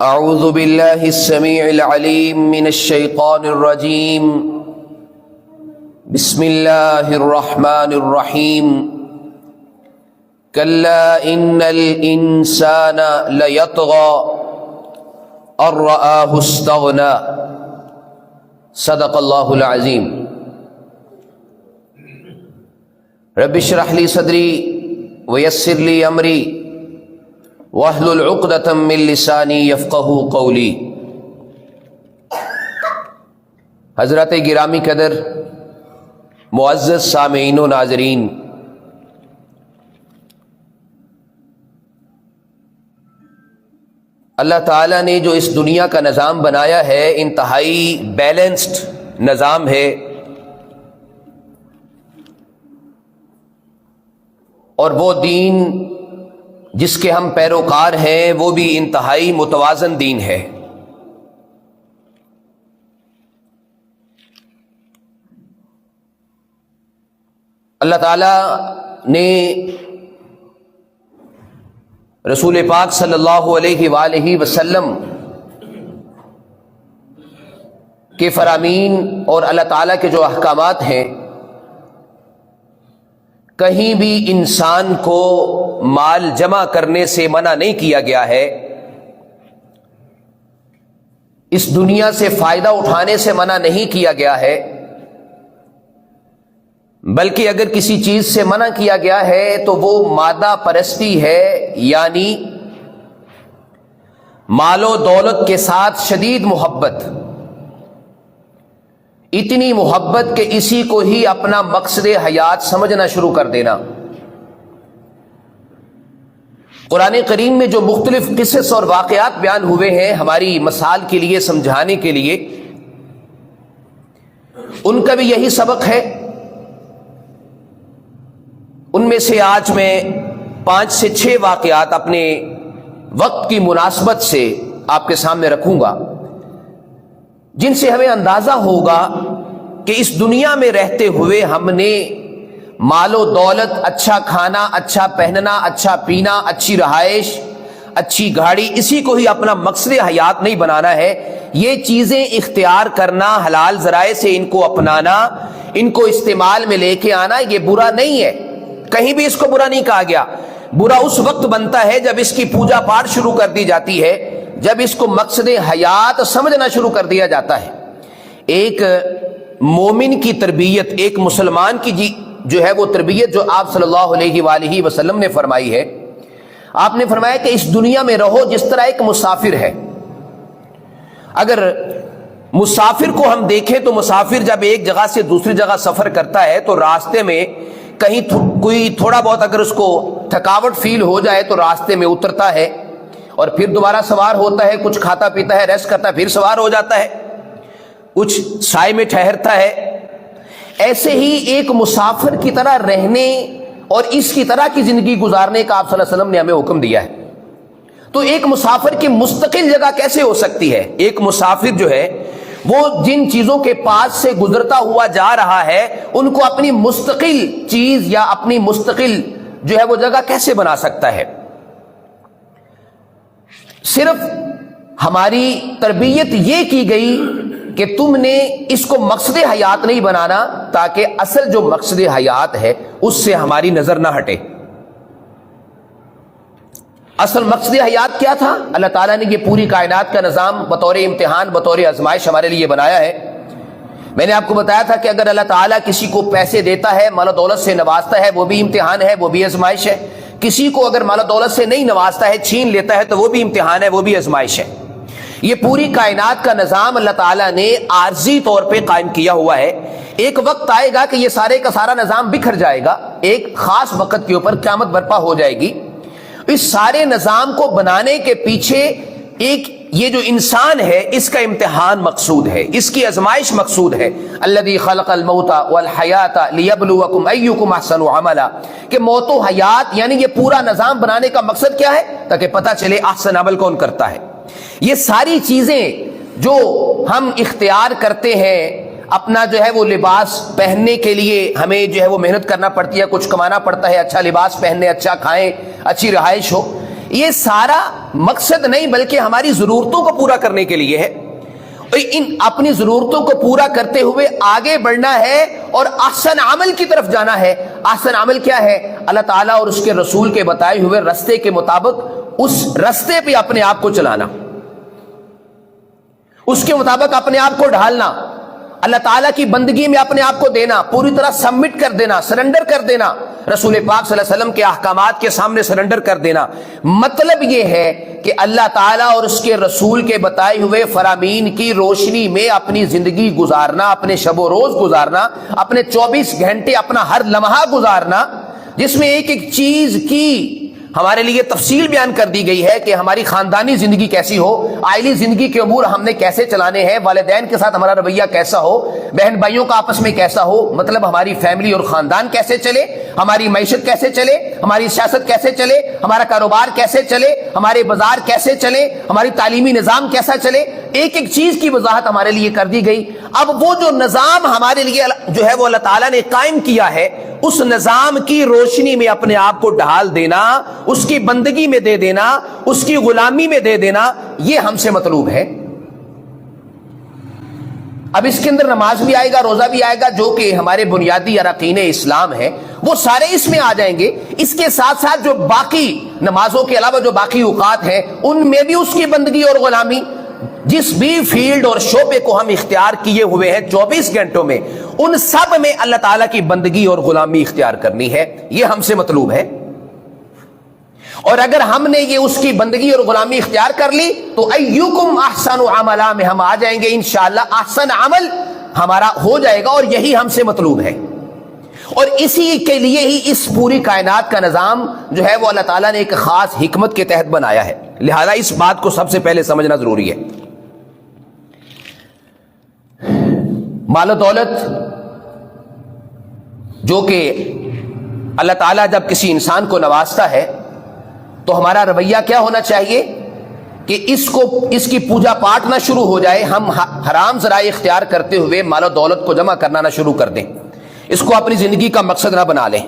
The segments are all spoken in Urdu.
اعوذ باللہ السمیع العلیم من الشیطان الرجیم بسم اللہ الرحمن الرحیم کلا ان الانسان لیطغی ان رآہ استغنی صدق اللہ العظیم۔ رب اشرح لی صدری ویسر لی امری واحلل عقدۃ من لسانی یفقہوا قولی۔ حضرات گرامی قدر، معزز سامعین و ناظرین، اللہ تعالیٰ نے جو اس دنیا کا نظام بنایا ہے انتہائی بیلنسڈ نظام ہے، اور وہ دین جس کے ہم پیروکار ہیں وہ بھی انتہائی متوازن دین ہے۔ اللہ تعالیٰ نے رسول پاک صلی اللہ علیہ وآلہ وسلم کے فرامین اور اللہ تعالیٰ کے جو احکامات ہیں، کہیں بھی انسان کو مال جمع کرنے سے منع نہیں کیا گیا ہے، اس دنیا سے فائدہ اٹھانے سے منع نہیں کیا گیا ہے، بلکہ اگر کسی چیز سے منع کیا گیا ہے تو وہ مادہ پرستی ہے، یعنی مال و دولت کے ساتھ شدید محبت، اتنی محبت کہ اسی کو ہی اپنا مقصد حیات سمجھنا شروع کر دینا۔ قرآن کریم میں جو مختلف قصص اور واقعات بیان ہوئے ہیں ہماری مثال کے لیے، سمجھانے کے لیے، ان کا بھی یہی سبق ہے۔ ان میں سے آج میں 5 سے 6 واقعات اپنے وقت کی مناسبت سے آپ کے سامنے رکھوں گا، جن سے ہمیں اندازہ ہوگا کہ اس دنیا میں رہتے ہوئے ہم نے مال و دولت، اچھا کھانا، اچھا پہننا، اچھا پینا، اچھی رہائش، اچھی گاڑی، اسی کو ہی اپنا مقصد حیات نہیں بنانا ہے۔ یہ چیزیں اختیار کرنا، حلال ذرائع سے ان کو اپنانا، ان کو استعمال میں لے کے آنا، یہ برا نہیں ہے، کہیں بھی اس کو برا نہیں کہا گیا۔ برا اس وقت بنتا ہے جب اس کی پوجا پاٹ شروع کر دی جاتی ہے، جب اس کو مقصد حیات سمجھنا شروع کر دیا جاتا ہے۔ ایک مومن کی تربیت، ایک مسلمان کی جو ہے وہ تربیت جو آپ صلی اللہ علیہ وآلہ وسلم نے فرمائی ہے، آپ نے فرمایا کہ اس دنیا میں رہو جس طرح ایک مسافر ہے۔ اگر مسافر کو ہم دیکھیں تو مسافر جب ایک جگہ سے دوسری جگہ سفر کرتا ہے تو راستے میں کہیں کوئی تھوڑا بہت اگر اس کو تھکاوٹ فیل ہو جائے تو راستے میں اترتا ہے اور پھر دوبارہ سوار ہوتا ہے، کچھ کھاتا پیتا ہے، ریسٹ کرتا ہے، پھر سوار ہو جاتا ہے، کچھ سائے میں ٹھہرتا ہے۔ ایسے ہی ایک مسافر کی طرح رہنے اور اس کی طرح کی زندگی گزارنے کا آپ صلی اللہ علیہ وسلم نے ہمیں حکم دیا ہے۔ تو ایک مسافر کی مستقل جگہ کیسے ہو سکتی ہے؟ ایک مسافر جو ہے وہ جن چیزوں کے پاس سے گزرتا ہوا جا رہا ہے ان کو اپنی مستقل چیز یا اپنی مستقل جو ہے وہ جگہ کیسے بنا سکتا ہے؟ صرف ہماری تربیت یہ کی گئی کہ تم نے اس کو مقصد حیات نہیں بنانا، تاکہ اصل جو مقصد حیات ہے اس سے ہماری نظر نہ ہٹے۔ اصل مقصد حیات کیا تھا؟ اللہ تعالیٰ نے یہ پوری کائنات کا نظام بطور امتحان، بطور آزمائش ہمارے لیے بنایا ہے۔ میں نے آپ کو بتایا تھا کہ اگر اللہ تعالیٰ کسی کو پیسے دیتا ہے، مال و دولت سے نوازتا ہے، وہ بھی امتحان ہے، وہ بھی آزمائش ہے۔ کسی کو اگر مال و دولت سے نہیں نوازتا ہے، چھین لیتا ہے، تو وہ بھی امتحان ہے، وہ بھی آزمائش ہے۔ یہ پوری کائنات کا نظام اللہ تعالیٰ نے عارضی طور پہ قائم کیا ہوا ہے۔ ایک وقت آئے گا کہ یہ سارے کا سارا نظام بکھر جائے گا، ایک خاص وقت کے اوپر قیامت برپا ہو جائے گی۔ اس سارے نظام کو بنانے کے پیچھے ایک یہ جو انسان ہے اس کا امتحان مقصود ہے، اس کی آزمائش مقصود ہے۔ الذی خلق الموت والحیات لیبلوکم ایکم احسن عملا، کہ موت و حیات یعنی یہ پورا نظام بنانے کا مقصد کیا ہے؟ تاکہ پتہ چلے احسن عمل کون کرتا ہے۔ یہ ساری چیزیں جو ہم اختیار کرتے ہیں، اپنا جو ہے وہ لباس پہننے کے لیے ہمیں جو ہے وہ محنت کرنا پڑتی ہے، کچھ کمانا پڑتا ہے، اچھا لباس پہننے، اچھا کھائیں، اچھی رہائش ہو، یہ سارا مقصد نہیں بلکہ ہماری ضرورتوں کو پورا کرنے کے لیے ہے. ان اپنی ضرورتوں کو پورا کرتے ہوئے آگے بڑھنا ہے اور احسن عمل کی طرف جانا ہے. احسن عمل کیا ہے؟ اللہ تعالیٰ اور اس کے رسول کے بتائے ہوئے رستے کے مطابق اس رستے پہ اپنے آپ کو چلانا، اس کے مطابق اپنے آپ کو ڈھالنا، اللہ تعالیٰ کی بندگی میں اپنے آپ کو دینا، پوری طرح سبمٹ کر دینا، سرنڈر کر دینا، رسول پاک صلی اللہ علیہ وسلم کے احکامات کے سامنے سرنڈر کر دینا. مطلب یہ ہے کہ اللہ تعالیٰ اور اس کے رسول کے بتائے ہوئے فرامین کی روشنی میں اپنی زندگی گزارنا، اپنے شب و روز گزارنا، اپنے 24 گھنٹے اپنا ہر لمحہ گزارنا، جس میں ایک ایک چیز کی ہمارے لیے تفصیل بیان کر دی گئی ہے کہ ہماری خاندانی زندگی کیسی ہو، عائلی زندگی کے امور ہم نے کیسے چلانے ہیں، والدین کے ساتھ ہمارا رویہ کیسا ہو، بہن بھائیوں کا آپس میں کیسا ہو، مطلب ہماری فیملی اور خاندان کیسے چلے، ہماری معیشت کیسے چلے، ہماری سیاست کیسے چلے، ہمارا کاروبار کیسے چلے، ہمارے بازار کیسے چلے، ہماری تعلیمی نظام کیسا چلے، ایک ایک چیز کی وضاحت ہمارے لیے کر دی گئی. اب وہ جو نظام ہمارے لیے جو ہے وہ اللہ تعالیٰ نے قائم کیا ہے، اس نظام کی روشنی میں اپنے آپ کو ڈھال دینا، اس کی بندگی میں دے دینا، اس کی غلامی میں دے دینا، یہ ہم سے مطلوب ہے. اب اس کے اندر نماز بھی آئے گا، روزہ بھی آئے گا، جو کہ ہمارے بنیادی اراکین اسلام ہے، وہ سارے اس میں آ جائیں گے. اس کے ساتھ ساتھ جو باقی نمازوں کے علاوہ جو باقی اوقات ہیں، ان میں بھی اس کی بندگی اور غلامی، جس بھی فیلڈ اور شعبے کو ہم اختیار کیے ہوئے ہیں 24 گھنٹوں میں، ان سب میں اللہ تعالیٰ کی بندگی اور غلامی اختیار کرنی ہے. یہ ہم سے مطلوب ہے. اور اگر ہم نے یہ اس کی بندگی اور غلامی اختیار کر لی تو ایوکم احسن عملا میں ہم آ جائیں گے انشاءاللہ. احسن عمل ہمارا ہو جائے گا اور یہی ہم سے مطلوب ہے. اور اسی کے لیے ہی اس پوری کائنات کا نظام جو ہے وہ اللہ تعالیٰ نے ایک خاص حکمت کے تحت بنایا ہے. لہذا اس بات کو سب سے پہلے سمجھنا ضروری ہے. مال و دولت جو کہ اللہ تعالیٰ جب کسی انسان کو نوازتا ہے تو ہمارا رویہ کیا ہونا چاہیے کہ اس کی پوجا پاٹ نہ شروع ہو جائے، ہم حرام ذرائع اختیار کرتے ہوئے مال و دولت کو جمع کرنا نہ شروع کر دیں، اس کو اپنی زندگی کا مقصد نہ بنا لیں.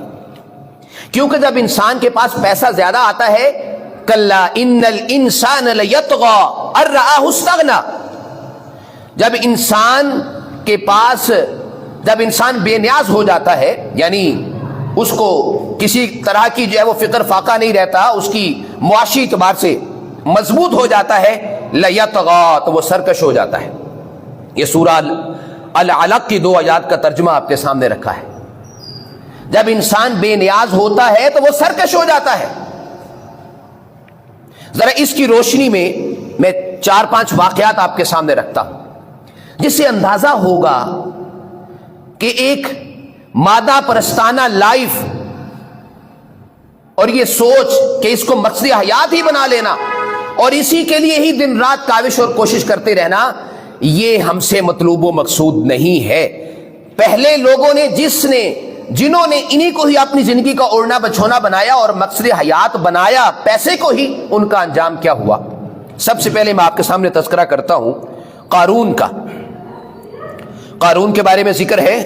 کیونکہ جب انسان کے پاس پیسہ زیادہ آتا ہے، کلا ان الانسان لیطغی ان رآہ استغنی، جب انسان بے نیاز ہو جاتا ہے، یعنی اس کو کسی طرح کی جو ہے وہ فکر فاقہ نہیں رہتا، اس کی معاشی اعتبار سے مضبوط ہو جاتا ہے، لیطغی، تو وہ سرکش ہو جاتا ہے. یہ سورہ العلق کی 2 آیات کا ترجمہ آپ کے سامنے رکھا ہے. جب انسان بے نیاز ہوتا ہے تو وہ سرکش ہو جاتا ہے. ذرا اس کی روشنی میں 4-5 واقعات آپ کے سامنے رکھتا ہوں، جس سے اندازہ ہوگا کہ ایک مادہ پرستانہ لائف اور یہ سوچ کہ اس کو مقصد حیات ہی بنا لینا اور اسی کے لیے ہی دن رات کاوش اور کوشش کرتے رہنا، یہ ہم سے مطلوب و مقصود نہیں ہے. پہلے لوگوں نے جنہوں نے انہی کو ہی اپنی زندگی کا اوڑھنا بچھونا بنایا اور مقصد حیات بنایا، پیسے کو ہی، ان کا انجام کیا ہوا؟ سب سے پہلے میں آپ کے سامنے تذکرہ کرتا ہوں قارون کا. قارون کے بارے میں ذکر ہے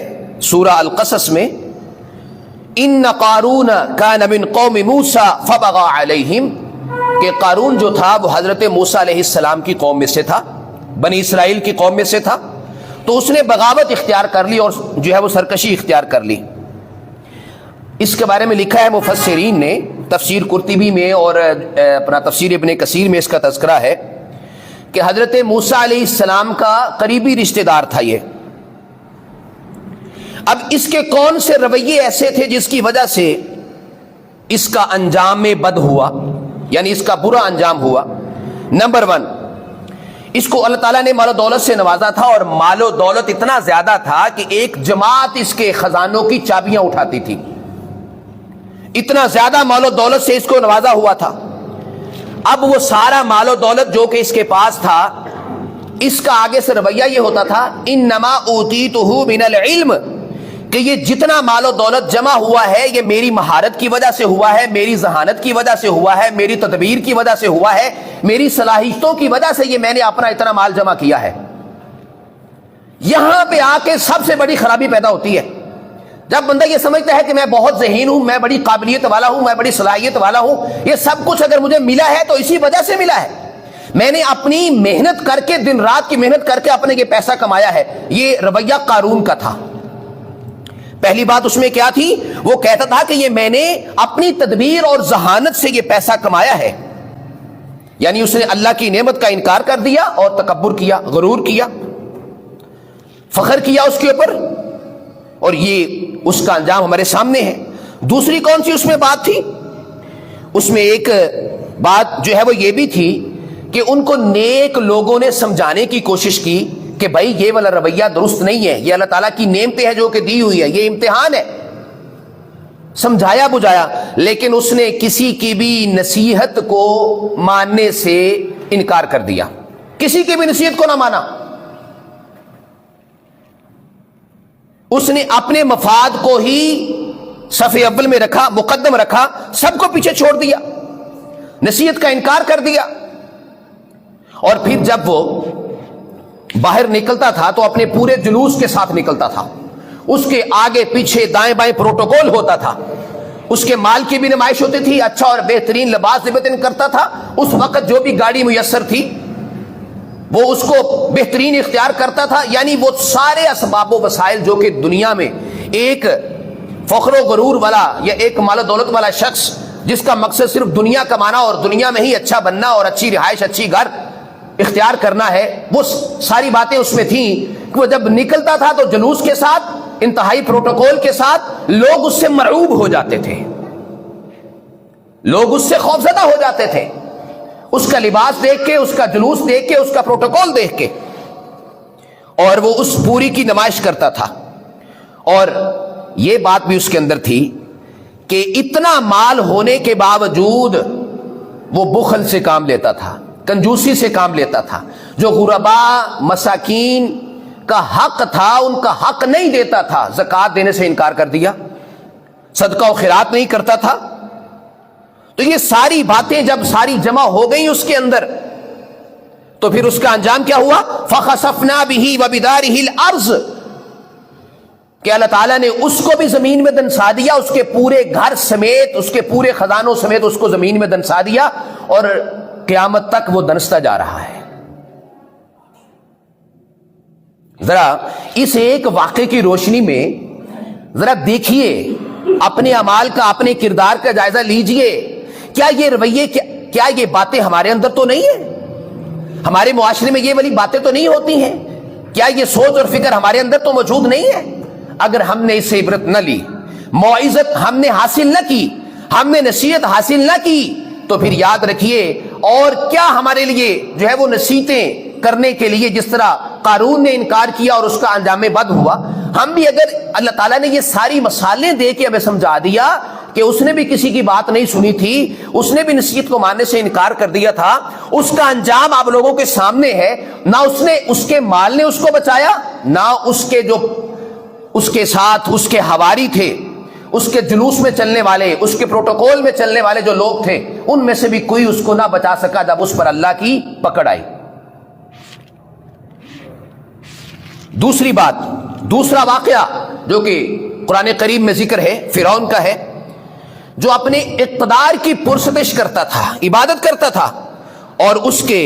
سورہ القصص میں، ان قارون کان من قوم موسیٰ فبغى علیہم، کہ قارون جو تھا وہ حضرت موسیٰ علیہ السلام کی قوم میں سے تھا، بنی اسرائیل کی قوم میں سے تھا، تو اس نے بغاوت اختیار کر لی اور جو ہے وہ سرکشی اختیار کر لی. اس کے بارے میں لکھا ہے مفسرین نے، تفسیر قرطبی میں اور اپنا تفسیر ابن کثیر میں اس کا تذکرہ ہے کہ حضرت موسیٰ علیہ السلام کا قریبی رشتہ دار تھا یہ. اب اس کے کون سے رویے ایسے تھے جس کی وجہ سے اس کا انجام میں بد ہوا، یعنی اس کا برا انجام ہوا؟ نمبر 1، اس کو اللہ تعالیٰ نے مال و دولت سے نوازا تھا، اور مال و دولت اتنا زیادہ تھا کہ ایک جماعت اس کے خزانوں کی چابیاں اٹھاتی تھی. اتنا زیادہ مال و دولت سے اس کو نوازا ہوا تھا. اب وہ سارا مال و دولت جو کہ اس کے پاس تھا، اس کا آگے سے رویہ یہ ہوتا تھا انما اوتیتہ من العلم، کہ یہ جتنا مال و دولت جمع ہوا ہے یہ میری مہارت کی وجہ سے ہوا ہے، میری ذہانت کی وجہ سے ہوا ہے، میری تدبیر کی وجہ سے ہوا ہے، میری صلاحیتوں کی وجہ سے یہ میں نے اپنا اتنا مال جمع کیا ہے. یہاں پہ آ کے سب سے بڑی خرابی پیدا ہوتی ہے جب بندہ یہ سمجھتا ہے کہ میں بہت ذہین ہوں، میں بڑی قابلیت والا ہوں، میں بڑی صلاحیت والا ہوں، یہ سب کچھ اگر مجھے ملا ہے تو اسی وجہ سے ملا ہے، میں نے اپنی محنت کر کے، دن رات کی محنت کر کے اپنے یہ پیسہ کمایا ہے. یہ رویہ قارون کا تھا. پہلی بات اس میں کیا تھی؟ وہ کہتا تھا کہ یہ میں نے اپنی تدبیر اور ذہانت سے یہ پیسہ کمایا ہے. یعنی اس نے اللہ کی نعمت کا انکار کر دیا اور تکبر کیا، غرور کیا، فخر کیا اس کے اوپر، اور یہ اس کا انجام ہمارے سامنے ہے. دوسری کون سی اس میں بات تھی؟ اس میں ایک بات جو ہے وہ یہ بھی تھی کہ ان کو نیک لوگوں نے سمجھانے کی کوشش کی کہ بھائی یہ والا رویہ درست نہیں ہے، یہ اللہ تعالیٰ کی نعمتیں ہیں جو کہ دی ہوئی ہے، یہ امتحان ہے. سمجھایا بجھایا، لیکن اس نے کسی کی بھی نصیحت کو ماننے سے انکار کر دیا. کسی کی بھی نصیحت کو نہ مانا. اس نے اپنے مفاد کو ہی صف اول میں رکھا، مقدم رکھا، سب کو پیچھے چھوڑ دیا، نصیحت کا انکار کر دیا. اور پھر جب وہ باہر نکلتا تھا تو اپنے پورے جلوس کے ساتھ نکلتا تھا. اس کے آگے پیچھے دائیں بائیں پروٹوکول ہوتا تھا. اس کے مال کی بھی نمائش ہوتی تھی، اچھا اور بہترین لباس لباس کرتا تھا. اس وقت جو بھی گاڑی میسر تھی وہ اس کو بہترین اختیار کرتا تھا. یعنی وہ سارے اسباب و وسائل جو کہ دنیا میں ایک فخر و غرور والا یا ایک مال و دولت والا شخص جس کا مقصد صرف دنیا کمانا اور دنیا میں ہی اچھا بننا اور اچھی رہائش، اچھی گھر اختیار کرنا ہے، وہ ساری باتیں اس میں تھیں. کہ وہ جب نکلتا تھا تو جلوس کے ساتھ، انتہائی پروٹوکول کے ساتھ، لوگ اس سے مرعوب ہو جاتے تھے، لوگ اس سے خوفزدہ ہو جاتے تھے، اس کا لباس دیکھ کے، اس کا جلوس دیکھ کے، اس کا پروٹوکول دیکھ کے. اور وہ اس پوری کی نمائش کرتا تھا. اور یہ بات بھی اس کے اندر تھی کہ اتنا مال ہونے کے باوجود وہ بخل سے کام لیتا تھا، کنجوسی سے کام لیتا تھا. جو غربا مساکین کا حق تھا ان کا حق نہیں دیتا تھا، زکوٰۃ دینے سے انکار کر دیا، صدقہ و خیرات نہیں کرتا تھا. تو یہ ساری باتیں جب ساری جمع ہو گئیں اس کے اندر تو پھر اس کا انجام کیا ہوا؟ فَخَسَفْنَا بِهِ وَبِدَارِهِ الْأَرْضِ، کہ اللہ تعالیٰ نے اس کو بھی زمین میں دنسا دیا، اس کے پورے گھر سمیت، اس کے پورے خزانوں سمیت اس کو زمین میں دنسا دیا، اور قیامت تک وہ دنستا جا رہا ہے. ذرا اس ایک واقعے کی روشنی میں ذرا دیکھیے، اپنے اعمال کا، اپنے کردار کا جائزہ لیجئے. کیا یہ رویے، کیا یہ باتیں ہمارے اندر تو نہیں ہیں؟ ہمارے معاشرے میں یہ والی باتیں تو نہیں ہوتی ہیں؟ کیا یہ سوچ اور فکر ہمارے اندر تو موجود نہیں ہے؟ اگر ہم نے اس سے عبرت نہ لی، موعظت ہم نے حاصل نہ کی، ہم نے نصیحت حاصل نہ کی، تو پھر یاد رکھیے اور کیا ہمارے لیے جو ہے وہ نصیحتیں کرنے کے لیے، جس طرح قارون نے انکار کیا اور اس کا انجام بد ہوا، ہم بھی اگر اللہ تعالیٰ نے یہ ساری مثالیں دے کے ہمیں سمجھا دیا کہ اس نے بھی کسی کی بات نہیں سنی تھی، اس نے بھی نصیحت کو ماننے سے انکار کر دیا تھا، اس کا انجام آپ لوگوں کے سامنے ہے. نہ اس نے، اس کے مال نے اس کو بچایا، نہ اس کے جو اس کے ساتھ اس کے حواری تھے، اس کے جلوس میں چلنے والے، اس کے پروٹوکول میں چلنے والے جو لوگ تھے، ان میں سے بھی کوئی اس کو نہ بچا سکا جب اس پر اللہ کی پکڑ آئی. دوسری بات، دوسرا واقعہ جو کہ قرآن کریم میں ذکر ہے، فرعون کا ہے، جو اپنے اقتدار کی پرستش کرتا تھا، عبادت کرتا تھا، اور اس کے،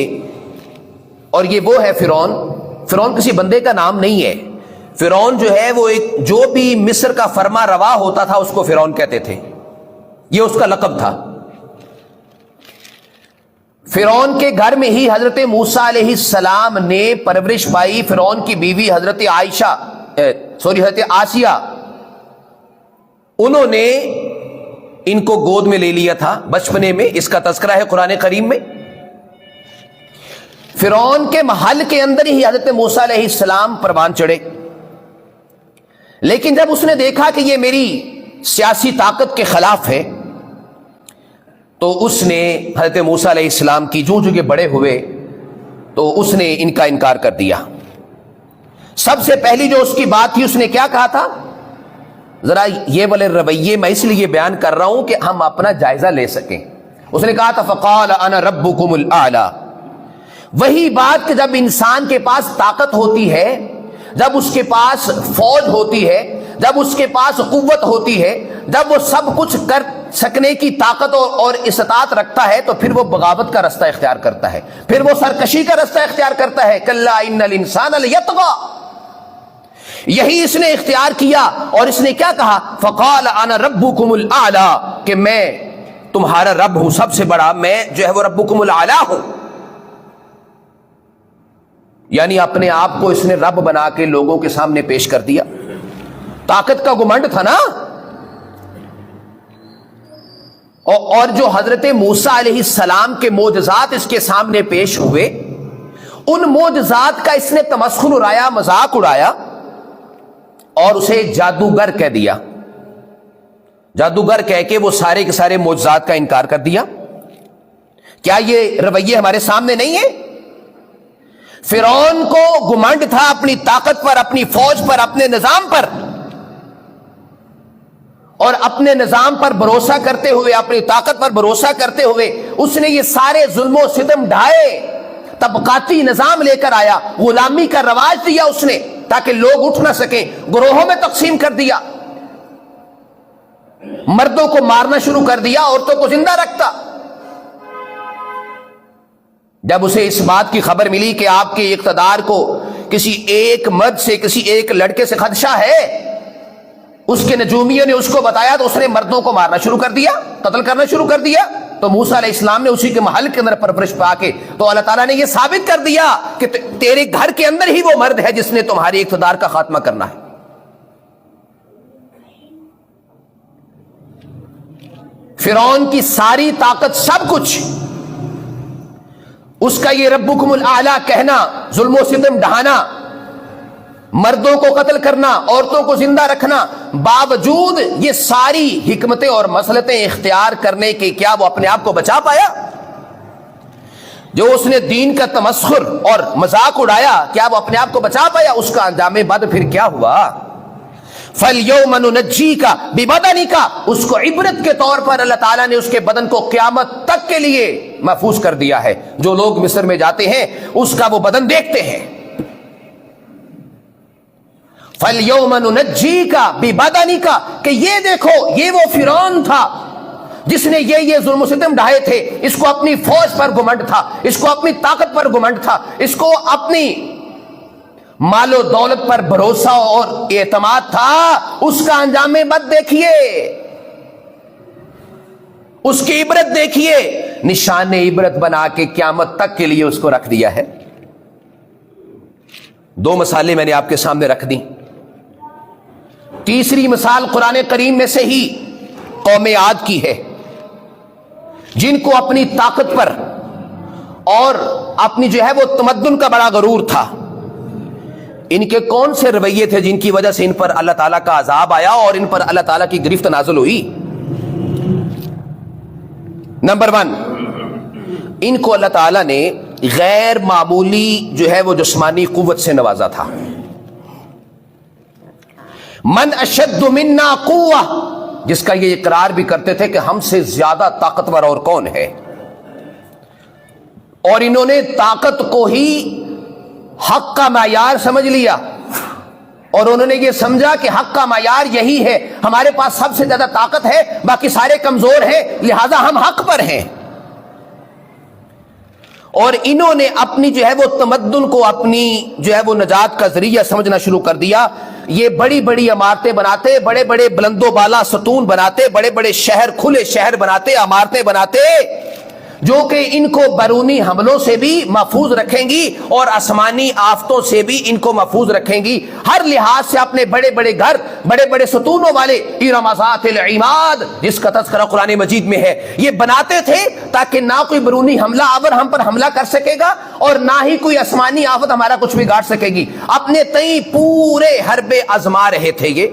اور یہ وہ ہے فرعون. فرعون کسی بندے کا نام نہیں ہے. فرعون جو ہے وہ ایک، جو بھی مصر کا فرما روا ہوتا تھا اس کو فرعون کہتے تھے، یہ اس کا لقب تھا. فرعون کے گھر میں ہی حضرت موسیٰ علیہ السلام نے پرورش پائی. فرعون کی بیوی حضرت حضرت آسیہ، انہوں نے ان کو گود میں لے لیا تھا بچپنے میں، اس کا تذکرہ ہے قرآن کریم میں. فرعون کے محل کے اندر ہی حضرت موسیٰ علیہ السلام پروان چڑھے. لیکن جب اس نے دیکھا کہ یہ میری سیاسی طاقت کے خلاف ہے تو اس نے حضرت موسیٰ علیہ السلام کی جو کہ بڑے ہوئے تو اس نے ان کا انکار کر دیا. سب سے پہلی جو اس کی بات تھی، اس نے کیا کہا تھا؟ ذرا یہ والے رویے میں اس لیے بیان کر رہا ہوں کہ ہم اپنا جائزہ لے سکیں. اس نے کہا تھا فقال انا ربکم الاعلی. وہی بات کہ جب انسان کے پاس طاقت ہوتی ہے، جب اس کے پاس فوج ہوتی ہے، جب اس کے پاس قوت ہوتی ہے، جب وہ سب کچھ کر سکنے کی طاقت اور استطاعت رکھتا ہے، تو پھر وہ بغاوت کا رستہ اختیار کرتا ہے، پھر وہ سرکشی کا رستہ اختیار کرتا ہے. کلا ان الانسان لیطغی، یہی اس نے اختیار کیا. اور اس نے کیا کہا؟ فقال انا ربکم الاعلی، کہ میں تمہارا رب ہوں سب سے بڑا، میں جو ہے وہ ربکم الاعلی ہوں. یعنی اپنے آپ کو اس نے رب بنا کے لوگوں کے سامنے پیش کر دیا. طاقت کا گمنڈ تھا نا. اور جو حضرت موسیٰ علیہ السلام کے معجزات اس کے سامنے پیش ہوئے، ان معجزات کا اس نے تمسخر اڑایا، مذاق اڑایا، اور اسے جادوگر کہہ دیا. جادوگر کہہ کے وہ سارے کے سارے معجزات کا انکار کر دیا. کیا یہ رویے ہمارے سامنے نہیں ہے؟ فرعون کو گمنڈ تھا اپنی طاقت پر، اپنی فوج پر، اپنے نظام پر، اور اپنے نظام پر بھروسہ کرتے ہوئے، اپنی طاقت پر بھروسہ کرتے ہوئے اس نے یہ سارے ظلم و ستم ڈھائے، طبقاتی نظام لے کر آیا، غلامی کا رواج دیا اس نے تاکہ لوگ اٹھ نہ سکیں، گروہوں میں تقسیم کر دیا، مردوں کو مارنا شروع کر دیا، عورتوں کو زندہ رکھتا. جب اسے اس بات کی خبر ملی کہ آپ کے اقتدار کو کسی ایک مرد سے، کسی ایک لڑکے سے خدشہ ہے، اس کے نجومیوں نے اس کو بتایا، تو اس نے مردوں کو مارنا شروع کر دیا، قتل کرنا شروع کر دیا. تو موسیٰ علیہ السلام نے اسی کے محل کے اندر پرورش پا کے تو اللہ تعالیٰ نے یہ ثابت کر دیا کہ تیرے گھر کے اندر ہی وہ مرد ہے جس نے تمہاری اقتدار کا خاتمہ کرنا ہے. فرعون کی ساری طاقت، سب کچھ، اس کا یہ ربکم الاعلی کہنا، ظلم و ستم ڈھانا، مردوں کو قتل کرنا، عورتوں کو زندہ رکھنا، باوجود یہ ساری حکمتیں اور مصلحتیں اختیار کرنے کے، کیا وہ اپنے آپ کو بچا پایا؟ جو اس نے دین کا تمسخر اور مذاق اڑایا، کیا وہ اپنے آپ کو بچا پایا؟ اس کا انجام بعد پھر کیا ہوا؟ فَالْيَوْمَ نُنَجِّيكَ بِبَدَنِكَ، اس کو عبرت کے طور پر اللہ تعالیٰ نے اس کے بدن کو قیامت تک کے لیے محفوظ کر دیا ہے. جو لوگ مصر میں جاتے ہیں اس کا وہ بدن دیکھتے ہیں. فَالْيَوْمَ نُنَجِّيكَ بِبَدَنِكَ، کہ یہ دیکھو، یہ وہ فرعون تھا جس نے یہ ظلم و ستم ڈھائے تھے. اس کو اپنی فوج پر گھمنڈ تھا، اس کو اپنی طاقت پر گھمنڈ تھا، اس کو اپنی مال و دولت پر بھروسہ اور اعتماد تھا. اس کا انجام بد دیکھیے، اس کی عبرت دیکھیے، نشان عبرت بنا کے قیامت تک کے لیے اس کو رکھ دیا ہے. دو مثالیں میں نے آپ کے سامنے رکھ دی. تیسری مثال قرآن کریم میں سے ہی قوم عاد کی ہے، جن کو اپنی طاقت پر اور اپنی جو ہے وہ تمدن کا بڑا غرور تھا. ان کے کون سے رویے تھے جن کی وجہ سے ان پر اللہ تعالیٰ کا عذاب آیا اور ان پر اللہ تعالیٰ کی گرفت نازل ہوئی؟ نمبر 1، ان کو اللہ تعالیٰ نے غیر معمولی جو ہے وہ جسمانی قوت سے نوازا تھا. من اشد منا قوہ، جس کا یہ اقرار بھی کرتے تھے کہ ہم سے زیادہ طاقتور اور کون ہے. اور انہوں نے طاقت کو ہی حق کا معیار سمجھ لیا، اور انہوں نے یہ سمجھا کہ حق کا معیار یہی ہے، ہمارے پاس سب سے زیادہ طاقت ہے، باقی سارے کمزور ہیں، لہذا ہم حق پر ہیں. اور انہوں نے اپنی جو ہے وہ تمدن کو اپنی جو ہے وہ نجات کا ذریعہ سمجھنا شروع کر دیا. یہ بڑی بڑی عمارتیں بناتے، بڑے بڑے بلند و بالا ستون بناتے، بڑے بڑے شہر، کھلے شہر بناتے، عمارتیں بناتے، جو کہ ان کو بیرونی حملوں سے بھی محفوظ رکھیں گی اور آسمانی آفتوں سے بھی ان کو محفوظ رکھیں گی. ہر لحاظ سے اپنے بڑے بڑے گھر، بڑے بڑے ستونوں والے، ارم ذات العماد، جس کا تذکرہ قرآن مجید میں ہے، یہ بناتے تھے تاکہ نہ کوئی بیرونی حملہ آور ہم پر حملہ کر سکے گا اور نہ ہی کوئی آسمانی آفت ہمارا کچھ بگاڑ سکے گی. اپنے تئیں پورے حربے آزما رہے تھے یہ،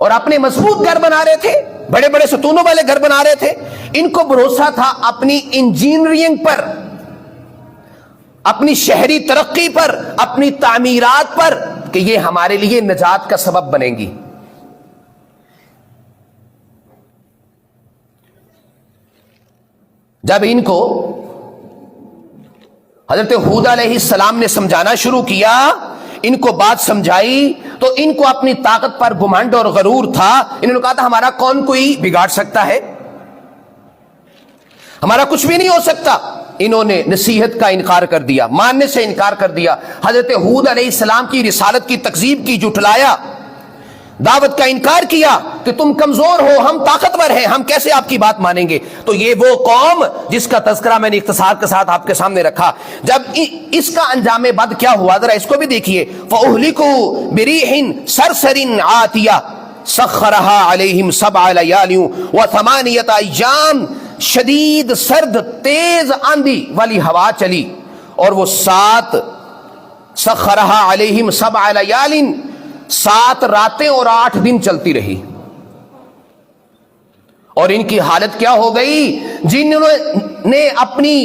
اور اپنے مضبوط گھر بنا رہے تھے، بڑے بڑے ستونوں والے گھر بنا رہے تھے. ان کو بھروسہ تھا اپنی انجینئرنگ پر، اپنی شہری ترقی پر، اپنی تعمیرات پر، کہ یہ ہمارے لیے نجات کا سبب بنیں گی. جب ان کو حضرت ہود علیہ السلام نے سمجھانا شروع کیا، ان کو بات سمجھائی تو ان کو اپنی طاقت پر گمنڈ اور غرور تھا. انہوں نے کہا تھا ہمارا کون کوئی بگاڑ سکتا ہے, ہمارا کچھ بھی نہیں ہو سکتا. انہوں نے نصیحت کا انکار کر دیا, ماننے سے انکار کر دیا. حضرت ہود علیہ السلام کی رسالت کی تکذیب کی, جھٹلایا, دعوت کا انکار کیا کہ تم کمزور ہو, ہم طاقتور ہیں, ہم کیسے آپ کی بات مانیں گے. تو یہ وہ قوم جس کا تذکرہ میں نے اختصار کے ساتھ آپ کے سامنے رکھا. جب اس کا انجام بد کیا ہوا ذرا اس کو بھی دیکھیے. فَأُهْلِكُوا بِرِيحٍ صَرْصَرٍ عَاتِيَةٍ سَخَّرَهَا عَلَيْهِمْ 7 لَيَالٍ و8 أَيَّامٍ. شدید سرد تیز آندھی والی ہوا چلی اور وہ 7 سَخَّرَهَا عَلَيْهِمْ 7 لَيَالٍ 7 راتیں اور 8 دن چلتی رہی. اور ان کی حالت کیا ہو گئی, جنہوں نے اپنی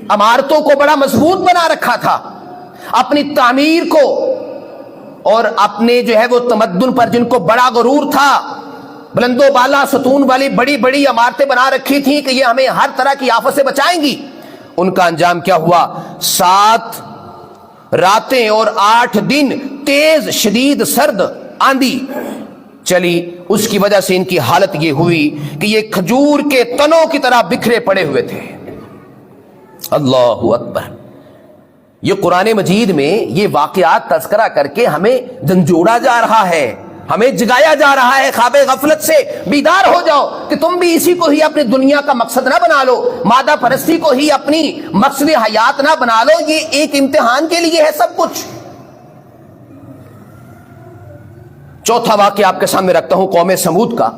عمارتوں کو بڑا مضبوط بنا رکھا تھا, اپنی تعمیر کو اور اپنے جو ہے وہ تمدن پر جن کو بڑا غرور تھا, بلند و بالا ستون والی بڑی بڑی عمارتیں بنا رکھی تھیں کہ یہ ہمیں ہر طرح کی آفت سے بچائیں گی. ان کا انجام کیا ہوا, 7 راتیں اور 8 دن تیز شدید سرد آندھی چلی. اس کی وجہ سے ان کی حالت یہ ہوئی کہ یہ کھجور کے تنوں کی طرح بکھرے پڑے ہوئے تھے. اللہ اکبر. یہ قرآن مجید میں یہ واقعات تذکرہ کر کے ہمیں جھنجھوڑا جا رہا ہے, ہمیں جگایا جا رہا ہے. خواب غفلت سے بیدار ہو جاؤ کہ تم بھی اسی کو ہی اپنی دنیا کا مقصد نہ بنا لو, مادہ پرستی کو ہی اپنی مقصد حیات نہ بنا لو. یہ ایک امتحان کے لیے ہے سب کچھ. چوتھا واقعہ آپ کے سامنے رکھتا ہوں قوم سمود کا.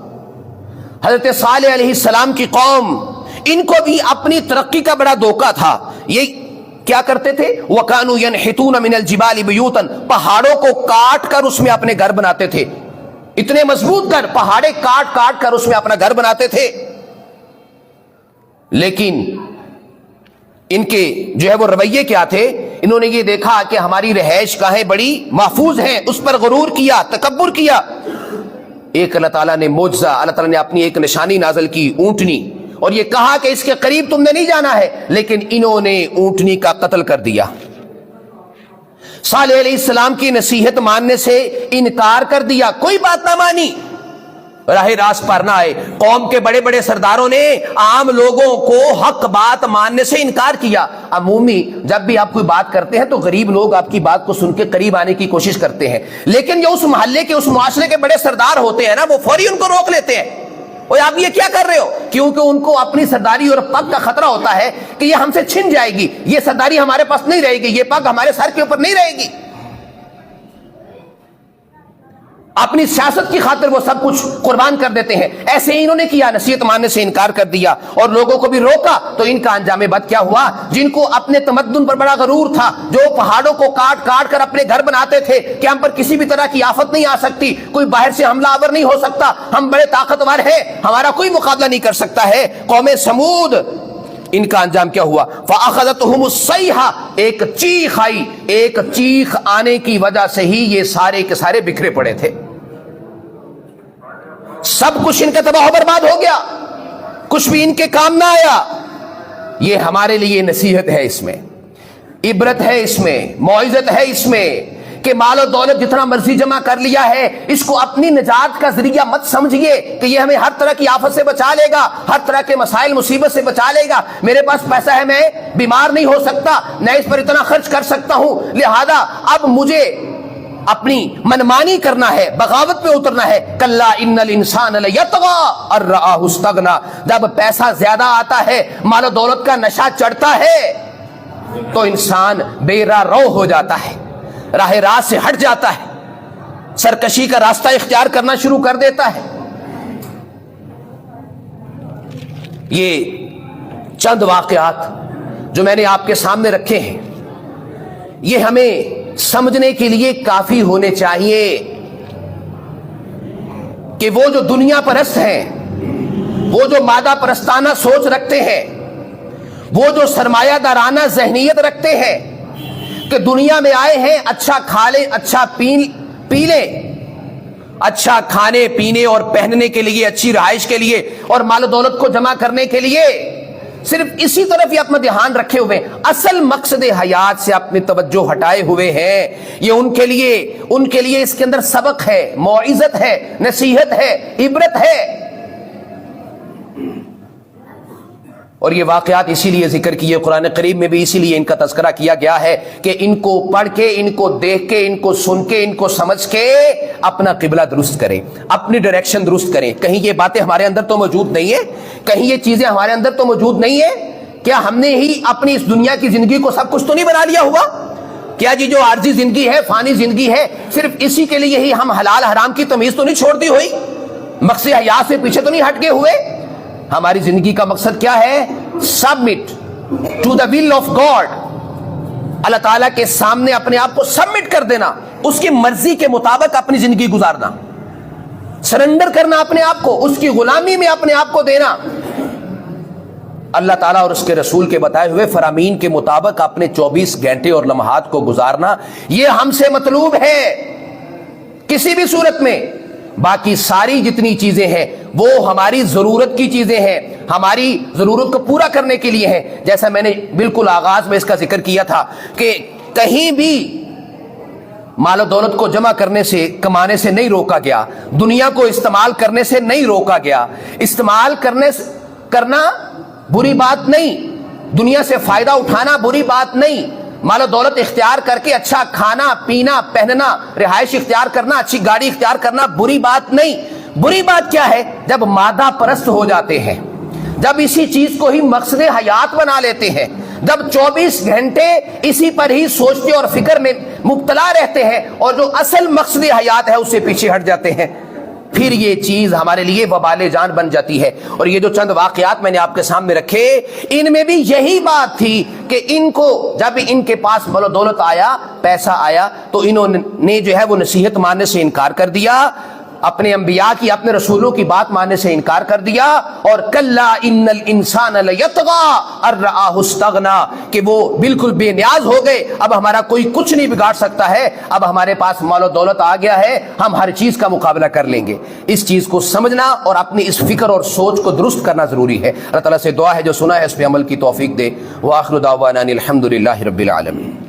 حضرت صالح علیہ السلام کی قوم, ان کو بھی اپنی ترقی کا بڑا دھوکہ تھا. یہ کیا کرتے تھے, وَكَانُوا يَنْحِتُونَ مِنَ الْجِبَالِ بُيُوتًا, پہاڑوں کو کاٹ کر اس میں اپنے گھر بناتے تھے. اتنے مضبوط گھر, پہاڑے کاٹ کاٹ کر اس میں اپنا گھر بناتے تھے. لیکن ان کے جو ہے وہ رویے کیا تھے, انہوں نے یہ دیکھا کہ ہماری رہائش گاہیں بڑی محفوظ ہیں, اس پر غرور کیا, تکبر کیا. ایک اللہ تعالیٰ نے معجزہ, اللہ تعالیٰ نے اپنی ایک نشانی نازل کی, اونٹنی, اور یہ کہا کہ اس کے قریب تم نے نہیں جانا ہے. لیکن انہوں نے اونٹنی کا قتل کر دیا. صالح علیہ السلام کی نصیحت ماننے سے انکار کر دیا, کوئی بات نہ مانی, راہ راست پر نہ آئے. قوم کے بڑے بڑے سرداروں نے عام لوگوں کو حق بات ماننے سے انکار کیا. عمومی جب بھی آپ کوئی بات کرتے ہیں تو غریب لوگ آپ کی بات کو سن کے قریب آنے کی کوشش کرتے ہیں, لیکن جو اس محلے کے, اس معاشرے کے بڑے سردار ہوتے ہیں نا, وہ فوری ان کو روک لیتے ہیں. اور آپ یہ کیا کر رہے ہو, کیونکہ ان کو اپنی سرداری اور پگ کا خطرہ ہوتا ہے کہ یہ ہم سے چھن جائے گی, یہ سرداری ہمارے پاس نہیں رہے گی, یہ پگ ہمارے سر کے اوپر نہیں رہے گی. اپنی سیاست کی خاطر وہ سب کچھ قربان کر دیتے ہیں. ایسے ہی انہوں نے کیا, نصیحت ماننے سے انکار کر دیا اور لوگوں کو بھی روکا. تو ان کا انجام بد کیا ہوا, جن کو اپنے تمدن پر بڑا غرور تھا, جو پہاڑوں کو کاٹ کاٹ کر اپنے گھر بناتے تھے کہ ہم پر کسی بھی طرح کی آفت نہیں آ سکتی, کوئی باہر سے حملہ آور نہیں ہو سکتا, ہم بڑے طاقتور ہیں, ہمارا کوئی مقابلہ نہیں کر سکتا ہے. قوم سمود, ان کا انجام کیا ہوا, فَأَخَذَتْهُمُ الصَّيْحَةُ, ایک چیخ آئی. ایک چیخ آنے کی وجہ سے ہی یہ سارے کے سارے بکھرے پڑے تھے. سب کچھ ان کا تباہ و برباد ہو گیا, کچھ بھی ان کے کام نہ آیا. یہ ہمارے لیے نصیحت ہے, اس میں عبرت ہے, اس میں موعظت ہے, اس میں کہ مال و دولت جتنا مرضی جمع کر لیا ہے, اس کو اپنی نجات کا ذریعہ مت سمجھیے کہ یہ ہمیں ہر طرح کی آفت سے بچا لے گا, ہر طرح کے مسائل مصیبت سے بچا لے گا. میرے پاس پیسہ ہے, میں بیمار نہیں ہو سکتا, نہ اس پر اتنا خرچ کر سکتا ہوں, لہذا اب مجھے اپنی منمانی کرنا ہے, بغاوت پہ اترنا ہے. کلا ان الانسان لیطغی ان رآہ استغنی, جب پیسہ زیادہ آتا ہے, مال و دولت کا نشہ چڑھتا ہے, تو انسان بے راہ رو ہو جاتا ہے, راہ راست سے ہٹ جاتا ہے, سرکشی کا راستہ اختیار کرنا شروع کر دیتا ہے. یہ چند واقعات جو میں نے آپ کے سامنے رکھے ہیں, یہ ہمیں سمجھنے کے لیے کافی ہونے چاہیے کہ وہ جو دنیا پرست ہیں, وہ جو مادہ پرستانہ سوچ رکھتے ہیں, وہ جو سرمایہ دارانہ ذہنیت رکھتے ہیں کہ دنیا میں آئے ہیں اچھا کھا لیں, اچھا پی لیں, اچھا کھانے پینے اور پہننے کے لیے, اچھی رہائش کے لیے اور مال و دولت کو جمع کرنے کے لیے, صرف اسی طرف یہ اپنا دھیان رکھے ہوئے، اصل مقصد حیات سے اپنی توجہ ہٹائے ہوئے ہیں۔ یہ ان کے لیے اس کے اندر سبق ہے، موعظت ہے، نصیحت ہے، عبرت ہے۔ اور یہ واقعات اسی لیے ذکر کیے قرآن کریم میں بھی، اسی لیے ان کا تذکرہ کیا گیا ہے کہ ان کو پڑھ کے، ان کو دیکھ کے، ان کو سن کے، ان کو سمجھ کے اپنا قبلہ درست کریں، اپنی ڈائریکشن درست کریں۔ کہیں یہ باتیں ہمارے اندر تو موجود نہیں ہے، کہیں یہ چیزیں ہمارے اندر تو موجود نہیں ہے؟ کیا ہم نے ہی اپنی اس دنیا کی زندگی کو سب کچھ تو نہیں بنا لیا ہوا؟ کیا جی جو عارضی زندگی ہے، فانی زندگی ہے، صرف اسی کے لیے ہی ہم حلال حرام کی تمیز تو نہیں چھوڑ دی ہوئی؟ مقصد حیات سے پیچھے تو نہیں ہٹ گئے ہوئے؟ ہماری زندگی کا مقصد کیا ہے؟ Submit to the will of God, اللہ تعالیٰ کے سامنے اپنے آپ کو سبمٹ کر دینا، اس کی مرضی کے مطابق اپنی زندگی گزارنا، سرنڈر کرنا اپنے آپ کو، اس کی غلامی میں اپنے آپ کو دینا، اللہ تعالیٰ اور اس کے رسول کے بتائے ہوئے فرامین کے مطابق اپنے 24 گھنٹے اور لمحات کو گزارنا، یہ ہم سے مطلوب ہے کسی بھی صورت میں۔ باقی ساری جتنی چیزیں ہیں وہ ہماری ضرورت کی چیزیں ہیں، ہماری ضرورت کو پورا کرنے کے لیے ہیں۔ جیسا میں نے بالکل آغاز میں اس کا ذکر کیا تھا کہ کہیں بھی مال و دولت کو جمع کرنے سے، کمانے سے نہیں روکا گیا، دنیا کو استعمال کرنے سے نہیں روکا گیا۔ استعمال کرنا بری بات نہیں، دنیا سے فائدہ اٹھانا بری بات نہیں، مال و دولت اختیار کر کے اچھا کھانا پینا پہننا، رہائش اختیار کرنا، اچھی گاڑی اختیار کرنا بری بات نہیں۔ بری بات کیا ہے؟ جب مادہ پرست ہو جاتے ہیں، جب اسی چیز کو ہی مقصد حیات بنا لیتے ہیں، جب 24 گھنٹے اسی پر ہی سوچتے اور فکر میں مبتلا رہتے ہیں اور جو اصل مقصد حیات ہے اس سے پیچھے ہٹ جاتے ہیں، پھر یہ چیز ہمارے لیے وبال جان بن جاتی ہے۔ اور یہ جو چند واقعات میں نے آپ کے سامنے رکھے، ان میں بھی یہی بات تھی کہ ان کو جب ان کے پاس مال و دولت آیا، پیسہ آیا، تو انہوں نے جو ہے وہ نصیحت ماننے سے انکار کر دیا، اپنے انبیاء کی، اپنے رسولوں کی بات ماننے سے انکار کر دیا، اور کلا ان الانسان لیطغی ان رآہ استغنی، کہ وہ بالکل بے نیاز ہو گئے، اب ہمارا کوئی کچھ نہیں بگاڑ سکتا ہے، اب ہمارے پاس مال و دولت آ گیا ہے، ہم ہر چیز کا مقابلہ کر لیں گے۔ اس چیز کو سمجھنا اور اپنی اس فکر اور سوچ کو درست کرنا ضروری ہے۔ اللہ تعالیٰ سے دعا ہے جو سنا ہے اس پہ عمل کی توفیق دے۔ وآخر دعوانا ان الحمد للہ رب العالمین۔